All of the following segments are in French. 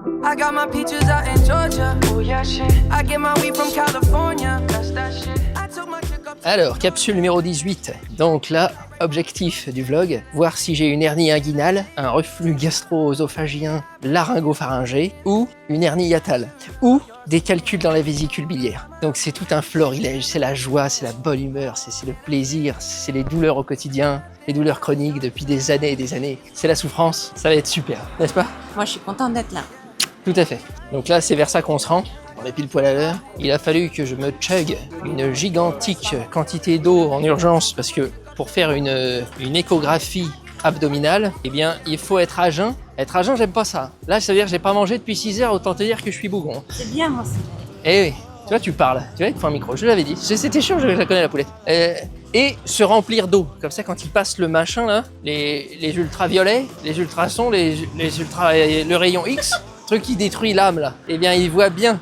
I got my peaches out in Georgia. Oh yeah, shit. I get my weed from California. That's that shit. I took my chick up. Alors, capsule numéro 18. Donc là, objectif du vlog, voir si j'ai une hernie inguinale, un reflux gastro-œsophagien laryngopharyngé ou une hernie hiatale ou des calculs dans la vésicule biliaire. Donc c'est tout un florilège, c'est la joie, c'est la bonne humeur, c'est le plaisir, c'est les douleurs au quotidien, les douleurs chroniques depuis des années et des années. C'est la souffrance, ça va être super, n'est-ce pas? Moi, je suis contente d'être là. Tout à fait. Donc là, c'est vers ça qu'on se rend. On est pile poil à l'heure. Il a fallu que je me chug une gigantique quantité d'eau en urgence parce que pour faire une échographie abdominale, eh bien, il faut être à jeun. Être à jeun, j'aime pas ça. Là, ça veut dire que j'ai pas mangé depuis 6 heures, autant te dire que je suis bougon. C'est bien, moi aussi. Eh oui, tu vois, tu parles. Tu vois, il te faut un micro. Je l'avais dit. C'était sûr, je la connais, la poulette. Et se remplir d'eau. Comme ça, quand il passe le machin, là, les ultraviolets, les ultrasons, le rayon X, truc qui détruit l'âme, là, eh bien, il voit bien.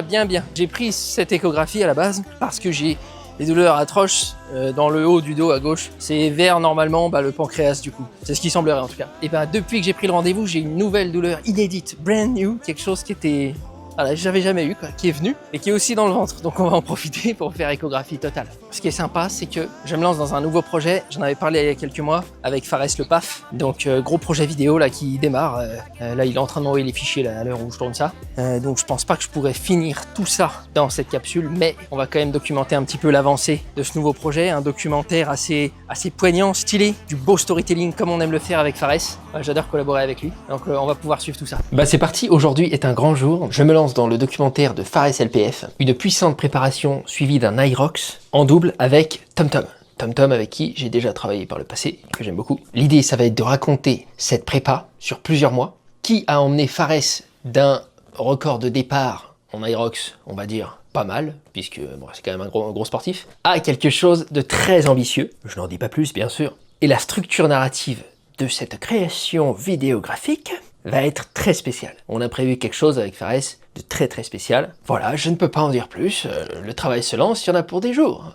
Bien. J'ai pris cette échographie à la base parce que j'ai des douleurs atroces dans le haut du dos à gauche. C'est vers normalement le pancréas du coup. C'est ce qui semblerait en tout cas. Et ben depuis que j'ai pris le rendez-vous, j'ai une nouvelle douleur inédite, brand new, quelque chose qui était... Voilà, j'avais jamais eu, quoi, qui est venu et qui est aussi dans le ventre. Donc on va en profiter pour faire échographie totale. Ce qui est sympa, c'est que je me lance dans un nouveau projet. J'en avais parlé il y a quelques mois avec Fares le PAF. Donc gros projet vidéo là qui démarre. Là il est en train de m'envoyer les fichiers là, à l'heure où je tourne ça. Donc je pense pas que je pourrais finir tout ça dans cette capsule, mais on va quand même documenter un petit peu l'avancée de ce nouveau projet. Un documentaire assez poignant, stylé, du beau storytelling comme on aime le faire avec Fares. J'adore collaborer avec lui. Donc on va pouvoir suivre tout ça. Bah c'est parti, aujourd'hui est un grand jour. Je me lance dans le documentaire de Fares LPF, une puissante préparation suivie d'un Irox en double avec TomTom. TomTom avec qui j'ai déjà travaillé par le passé, que j'aime beaucoup. L'idée, ça va être de raconter cette prépa sur plusieurs mois, qui a emmené Fares d'un record de départ en Irox, on va dire pas mal, puisque bon, c'est quand même un gros sportif, à quelque chose de très ambitieux. Je n'en dis pas plus, bien sûr. Et la structure narrative de cette création vidéographique va être très spéciale. On a prévu quelque chose avec Fares de très spécial. Voilà, je ne peux pas en dire plus. Le travail se lance, il y en a pour des jours.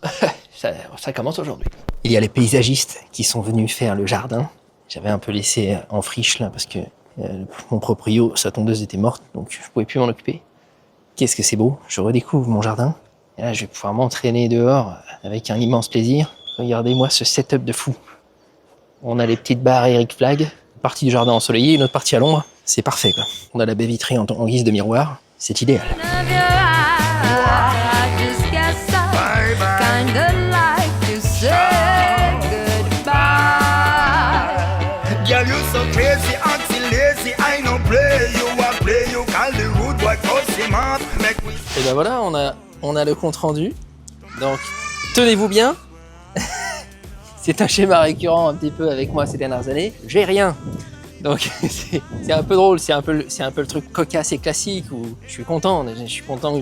ça commence aujourd'hui. Il y a les paysagistes qui sont venus faire le jardin. J'avais un peu laissé en friche là parce que mon proprio, sa tondeuse était morte, donc je pouvais plus m'en occuper. Qu'est-ce que c'est beau, je redécouvre mon jardin. Et là, je vais pouvoir m'entraîner dehors avec un immense plaisir. Regardez-moi ce setup de fou. On a les petites barres Eric Flag, une partie du jardin ensoleillé, une autre partie à l'ombre. C'est parfait, quoi. On a la baie vitrée en guise de miroir. C'est idéal. Et ben voilà, on a le compte rendu. Donc, tenez-vous bien. C'est un schéma récurrent un petit peu avec moi ces dernières années. J'ai rien. Donc c'est un peu drôle, c'est un peu le truc cocasse et classique où je suis content que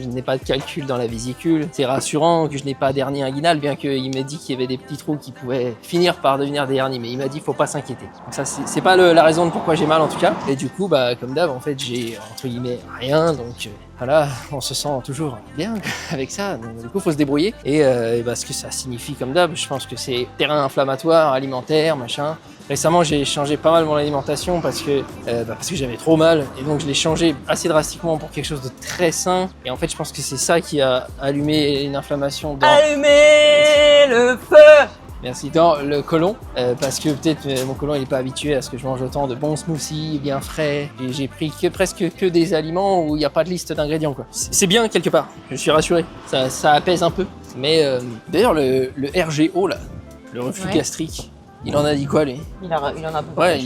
je n'ai pas de calcul dans la vésicule. C'est rassurant que je n'ai pas d'hernie inguinale, bien qu'il m'ait dit qu'il y avait des petits trous qui pouvaient finir par devenir des hernies, mais il m'a dit faut pas s'inquiéter. Donc ça c'est pas la raison de pourquoi j'ai mal en tout cas. Et du coup comme d'hab en fait j'ai entre guillemets rien, donc voilà, on se sent toujours bien avec ça, donc du coup faut se débrouiller. Et ce que ça signifie comme d'hab, je pense que c'est terrain inflammatoire, alimentaire, machin. Récemment, j'ai changé pas mal mon alimentation parce que j'avais trop mal et donc je l'ai changé assez drastiquement pour quelque chose de très sain. Et en fait, je pense que c'est ça qui a allumé une inflammation dans... Allumer le feu! Merci. Dans le côlon, parce que peut-être mon côlon il n'est pas habitué à ce que je mange autant de bons smoothies, bien frais. Et j'ai pris presque que des aliments où il n'y a pas de liste d'ingrédients, quoi. C'est bien quelque part, je suis rassuré. Ça apaise un peu. Mais d'ailleurs, le RGO, là, le reflux gastrique, il en a dit quoi, lui? Il en a beaucoup. Ouais,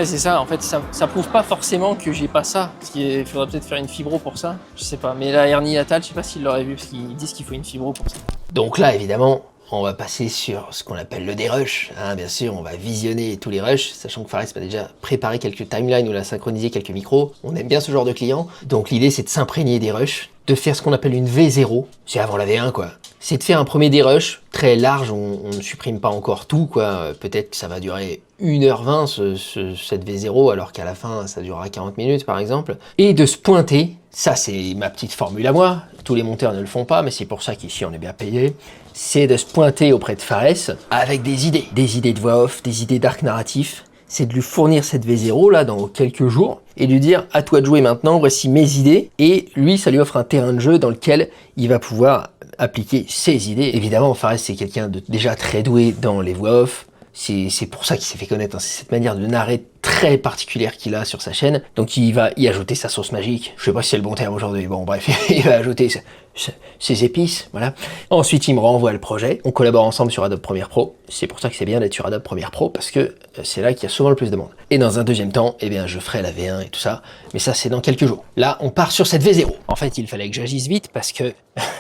c'est ça. En fait, ça prouve pas forcément que j'ai pas ça. Parce qu'il faudrait peut-être faire une fibro pour ça. Je sais pas. Mais la hernie hiatale, je sais pas s'ils l'auraient vu, parce qu'ils disent qu'il faut une fibro pour ça. Donc là, évidemment, on va passer sur ce qu'on appelle le dérush. Bien sûr, on va visionner tous les rushs, sachant que Fares m'a déjà préparé quelques timelines où il a synchronisé quelques micros. On aime bien ce genre de client. Donc l'idée, c'est de s'imprégner des rushs, de faire ce qu'on appelle une V0. C'est avant la V1, quoi. C'est de faire un premier dérush très large, on ne supprime pas encore tout, quoi. Peut-être que ça va durer 1h20 cette V0, alors qu'à la fin ça durera 40 minutes par exemple. Et de se pointer, ça c'est ma petite formule à moi, tous les monteurs ne le font pas, mais c'est pour ça qu'ici on est bien payé. C'est de se pointer auprès de Fares avec des idées de voix off, des idées d'arc narratif, c'est de lui fournir cette V0 là dans quelques jours et lui dire à toi de jouer maintenant, voici mes idées. Et lui, ça lui offre un terrain de jeu dans lequel il va pouvoir appliquer ses idées. Évidemment, Fares, c'est quelqu'un de déjà très doué dans les voix off. C'est pour ça qu'il s'est fait connaître, hein. C'est cette manière de narrer très particulière qu'il a sur sa chaîne. Donc il va y ajouter sa sauce magique. Je sais pas si c'est le bon terme aujourd'hui, bon bref, il va ajouter ses épices, voilà. Ensuite, il me renvoie le projet. On collabore ensemble sur Adobe Premiere Pro. C'est pour ça que c'est bien d'être sur Adobe Premiere Pro, parce que c'est là qu'il y a souvent le plus de monde. Et dans un deuxième temps, eh bien, je ferai la V1 et tout ça. Mais ça, c'est dans quelques jours. Là, on part sur cette V0. En fait, il fallait que j'agisse vite parce que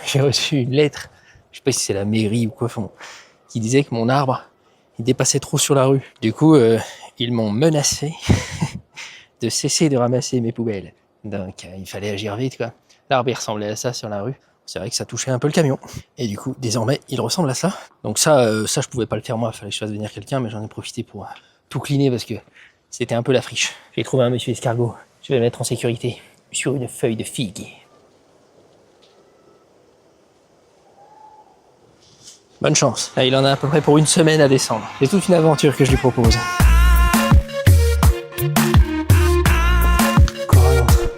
j'ai reçu une lettre, je sais pas si c'est la mairie ou quoi, qui disait que mon arbre, il dépassait trop sur la rue. Du coup, ils m'ont menacé de cesser de ramasser mes poubelles. Donc, il fallait agir vite, quoi. L'arbre, il ressemblait à ça sur la rue. C'est vrai que ça touchait un peu le camion. Et du coup, désormais, il ressemble à ça. Donc ça, je pouvais pas le faire moi. Il fallait que je fasse venir quelqu'un, mais j'en ai profité pour tout cleaner parce que c'était un peu la friche. J'ai trouvé un monsieur escargot. Je vais le mettre en sécurité sur une feuille de figue. Bonne chance. Là, il en a à peu près pour une semaine à descendre. C'est toute une aventure que je lui propose.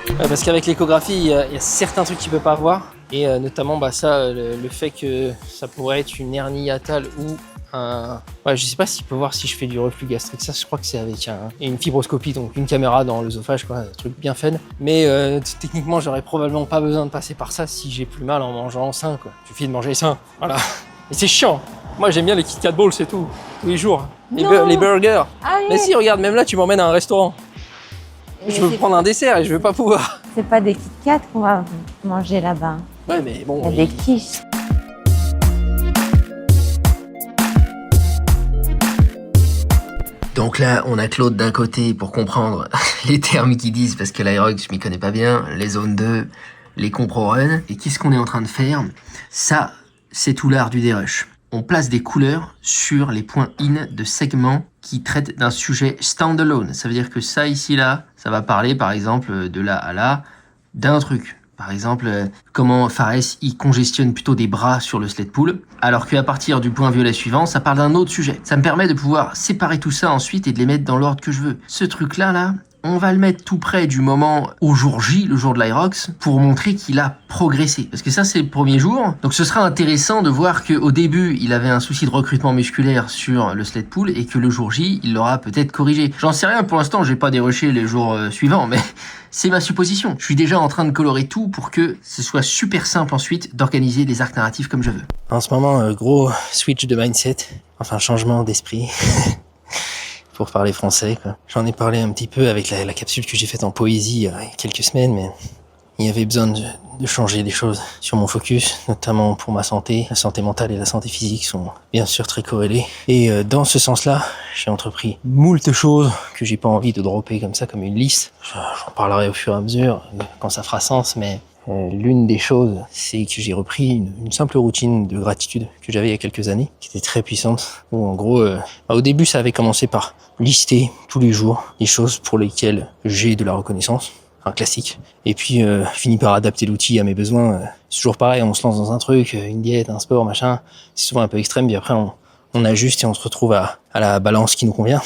Ouais, parce qu'avec l'échographie, il y a certains trucs qu'il peut pas voir. Et notamment le fait que ça pourrait être une hernie hiatale ou un... Ouais, je sais pas s'il peut voir si je fais du reflux gastrique. Ça, je crois que c'est avec une fibroscopie, donc une caméra dans l'œsophage, quoi, un truc bien fun. Mais techniquement, j'aurais probablement pas besoin de passer par ça si j'ai plus mal en mangeant sain, quoi. Il suffit de manger sain, voilà. Et c'est chiant. Moi, j'aime bien les Kit Kat Balls, c'est tout. Tous les jours. Les burgers. Allez. Mais si, regarde, même là, tu m'emmènes à un restaurant. Je veux prendre un dessert et je veux pas pouvoir. C'est pas des Kit Kat qu'on va manger là-bas. Ouais, mais bon. Il y a des quiches. Donc là, on a Claude d'un côté pour comprendre les termes qu'ils disent, parce que l'Aerox, je m'y connais pas bien, les zones 2, les compro-run. Et qu'est-ce qu'on est en train de faire? Ça, c'est tout l'art du dérush. On place des couleurs sur les points in de segments qui traitent d'un sujet standalone. Ça veut dire que ça, ici, là, ça va parler, par exemple, de là à là, d'un truc. Par exemple, comment Fares il congestionne plutôt des bras sur le sled pull, alors qu'à partir du point violet suivant, ça parle d'un autre sujet. Ça me permet de pouvoir séparer tout ça ensuite et de les mettre dans l'ordre que je veux. Ce truc-là, là, on va le mettre tout près du moment au jour J, le jour de l'Aerox, pour montrer qu'il a progressé. Parce que ça, c'est le premier jour. Donc ce sera intéressant de voir qu'au début, il avait un souci de recrutement musculaire sur le sled pull et que le jour J, il l'aura peut-être corrigé. J'en sais rien pour l'instant, j'ai pas dérushé les jours suivants, mais c'est ma supposition. Je suis déjà en train de colorer tout pour que ce soit super simple ensuite d'organiser les arcs narratifs comme je veux. En ce moment, gros switch de mindset, enfin changement d'esprit. Pour parler français, quoi. J'en ai parlé un petit peu avec la capsule que j'ai faite en poésie il y a quelques semaines, mais il y avait besoin de changer des choses sur mon focus, notamment pour ma santé. La santé mentale et la santé physique sont bien sûr très corrélées. Et dans ce sens-là, j'ai entrepris moult choses que j'ai pas envie de dropper comme ça, comme une liste. J'en parlerai au fur et à mesure, quand ça fera sens, mais l'une des choses, c'est que j'ai repris une simple routine de gratitude que j'avais il y a quelques années, qui était très puissante, où en gros, au début, ça avait commencé par lister tous les jours les choses pour lesquelles j'ai de la reconnaissance, un classique. Et puis, fini par adapter l'outil à mes besoins. C'est toujours pareil, on se lance dans un truc, une diète, un sport, machin. C'est souvent un peu extrême, puis après, on ajuste et on se retrouve à la balance qui nous convient.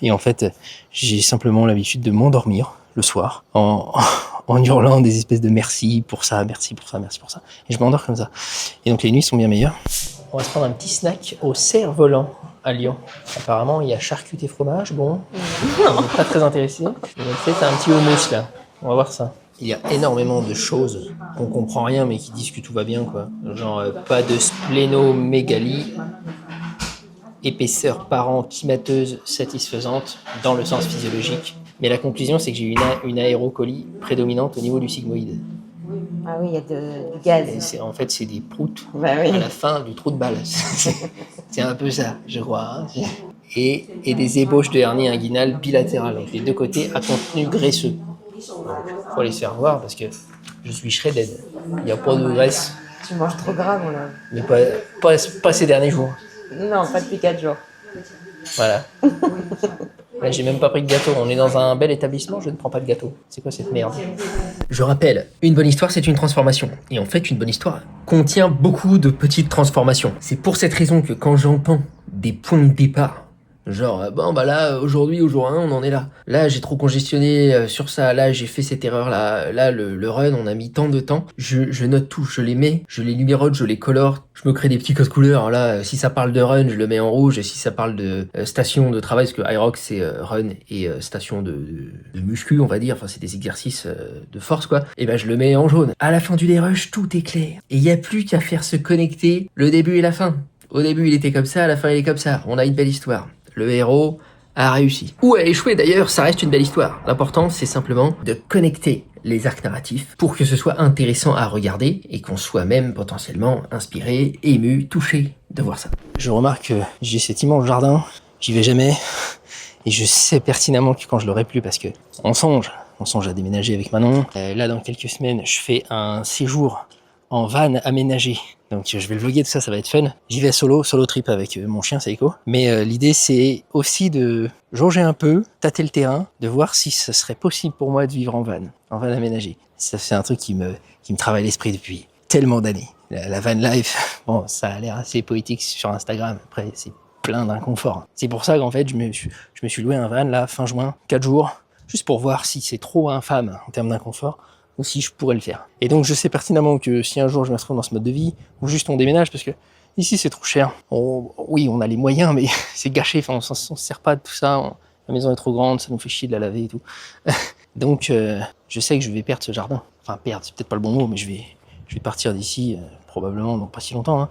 Et en fait, j'ai simplement l'habitude de m'endormir le soir en hurlant des espèces de merci pour ça, merci pour ça, merci pour ça. Et je m'endors comme ça. Et donc les nuits sont bien meilleures. On va se prendre un petit snack au cerf-volant à Lyon. Apparemment, il y a charcuterie et fromage. Bon, on n'est pas très intéressé. Peut-être un petit hummus là. On va voir ça. Il y a énormément de choses qu'on comprend rien mais qui disent que tout va bien, quoi. Genre pas de splénomégalie, épaisseur parenchymateuse satisfaisante dans le sens physiologique. Mais la conclusion, c'est que j'ai eu une aérocolie prédominante au niveau du sigmoïde. Ah oui, il y a du gaz. En fait, c'est des proutes Bah oui. à la fin du trou de balle. C'est un peu ça, je crois. Hein. Et des ébauches de hernie inguinale bilatérale. Donc les deux côtés à contenu graisseux. Donc, faut aller se faire voir parce que je suis shredded. Il n'y a pas de graisse. Tu manges trop gras, mon homme. Mais pas ces derniers jours. Non, pas depuis 4 jours. Voilà. Là, j'ai même pas pris de gâteau. On est dans un bel établissement, je ne prends pas de gâteau. C'est quoi cette merde? Je rappelle, une bonne histoire, c'est une transformation. Et en fait, une bonne histoire contient beaucoup de petites transformations. C'est pour cette raison que quand j'entends des points de départ Genre, bon bah là, aujourd'hui, au jour 1, on en est là. Là, j'ai trop congestionné sur ça, là, j'ai fait cette erreur-là. Là, le run, on a mis tant de temps. Je note tout, je les mets, je les numérote, je les colore. Je me crée des petits codes couleurs. Là, si ça parle de run, je le mets en rouge. Et si ça parle de station de travail, parce que iRock, c'est run et station de muscu, on va dire. Enfin, c'est des exercices de force, quoi. Et ben, je le mets en jaune. À la fin du dérush, tout est clair. Et il n'y a plus qu'à faire se connecter le début et la fin. Au début, il était comme ça, à la fin, il est comme ça. On a une belle histoire. Le héros a réussi. Ou a échoué d'ailleurs, ça reste une belle histoire. L'important, c'est simplement de connecter les arcs narratifs pour que ce soit intéressant à regarder et qu'on soit même potentiellement inspiré, ému, touché de voir ça. Je remarque que j'ai cet immense jardin, j'y vais jamais, et je sais pertinemment que quand je l'aurai plus, parce que on songe à déménager avec Manon. Là, dans quelques semaines, je fais un séjour en van aménagé. Donc je vais le vlogger, tout ça, ça va être fun. J'y vais solo trip avec mon chien Seiko. Mais l'idée c'est aussi de jauger un peu, tâter le terrain, de voir si ce serait possible pour moi de vivre en van aménagé. Ça c'est un truc qui me travaille l'esprit depuis tellement d'années. La van life, bon, ça a l'air assez poétique sur Instagram. Après, c'est plein d'inconfort. C'est pour ça qu'en fait, je me suis loué un van là, fin juin, 4 jours, juste pour voir si c'est trop infâme en termes d'inconfort, ou si je pourrais le faire. Et donc je sais pertinemment que si un jour je me retrouve dans ce mode de vie, ou juste on déménage, parce que ici c'est trop cher. Oui, on a les moyens, mais c'est gâché, enfin, on s'en sert pas de tout ça, la maison est trop grande, ça nous fait chier de la laver et tout. Donc je sais que je vais perdre ce jardin. Enfin perdre, c'est peut-être pas le bon mot, mais je vais partir d'ici, probablement dans pas si longtemps. Hein.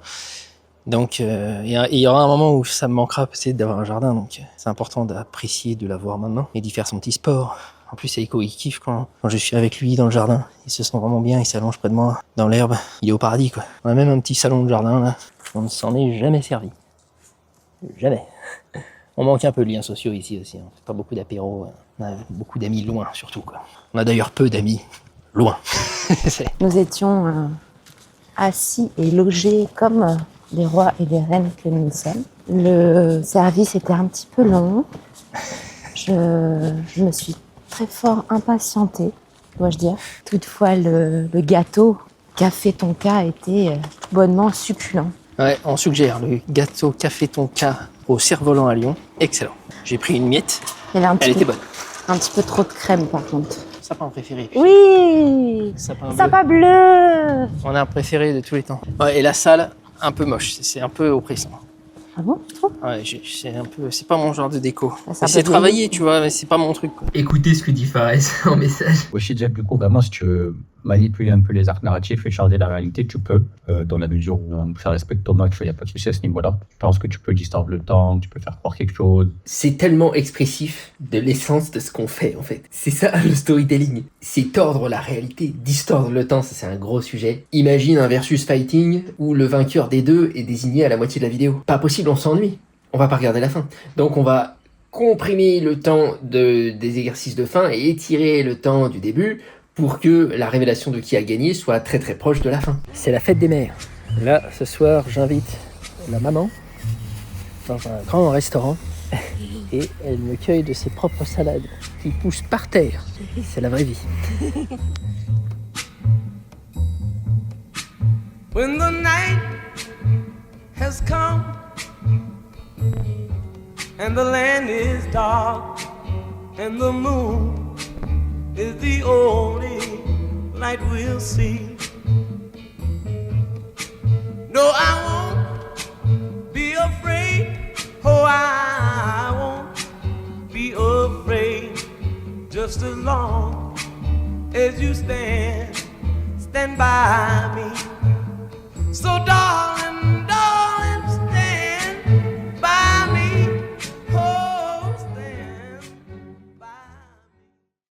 Donc il y aura un moment où ça me manquera peut-être d'avoir un jardin, donc c'est important d'apprécier de l'avoir maintenant, et d'y faire son petit sport. En plus, Seiko, il kiffe quand je suis avec lui dans le jardin. Il se sent vraiment bien, il s'allonge près de moi, dans l'herbe. Il est au paradis, quoi. On a même un petit salon de jardin, là. On ne s'en est jamais servi. Jamais. On manque un peu de liens sociaux ici aussi. On fait pas beaucoup d'apéros. On a beaucoup d'amis loin, surtout, quoi. On a d'ailleurs peu d'amis loin. Nous étions assis et logés comme les rois et les reines que nous sommes. Le service était un petit peu long. Je me suis très fort impatientée, dois-je dire. Toutefois, le gâteau Café Tonka était bonnement succulent. Ouais, on suggère le gâteau Café Tonka au cerf-volant à Lyon. Excellent. J'ai pris une miette. Elle était bonne. Un petit peu trop de crème, par contre. Sapin préféré. Oui, sapin bleu. On a un préféré de tous les temps. Ouais, et la salle, un peu moche. C'est un peu oppressant. Ah bon, tu trouves? Ouais, c'est pas mon genre de déco. C'est travaillé, tu vois, mais c'est pas mon truc, quoi. Écoutez ce que dit Fares en message. Aussi, déjà plus court, vraiment, si tu veux manipuler un peu les arcs narratifs et changer la réalité, tu peux, dans la mesure où ça respecte ton max, il n'y a pas de souci à ce niveau-là. Je pense que tu peux distordre le temps, tu peux faire croire quelque chose. C'est tellement expressif de l'essence de ce qu'on fait, en fait. C'est ça, le storytelling. C'est tordre la réalité, distordre le temps, ça c'est un gros sujet. Imagine un versus fighting où le vainqueur des deux est désigné à la moitié de la vidéo. Pas possible, on s'ennuie. On va pas regarder la fin. Donc on va comprimer le temps des exercices de fin et étirer le temps du début pour que la révélation de qui a gagné soit très très proche de la fin. C'est la fête des mères. Là, ce soir, j'invite ma maman dans un grand restaurant et elle me cueille de ses propres salades qui poussent par terre. C'est la vraie vie. When the night has come and the land is dark and the moon is the only light we'll see. No, I won't be afraid. Oh, I won't be afraid. Just as long as you stand by me.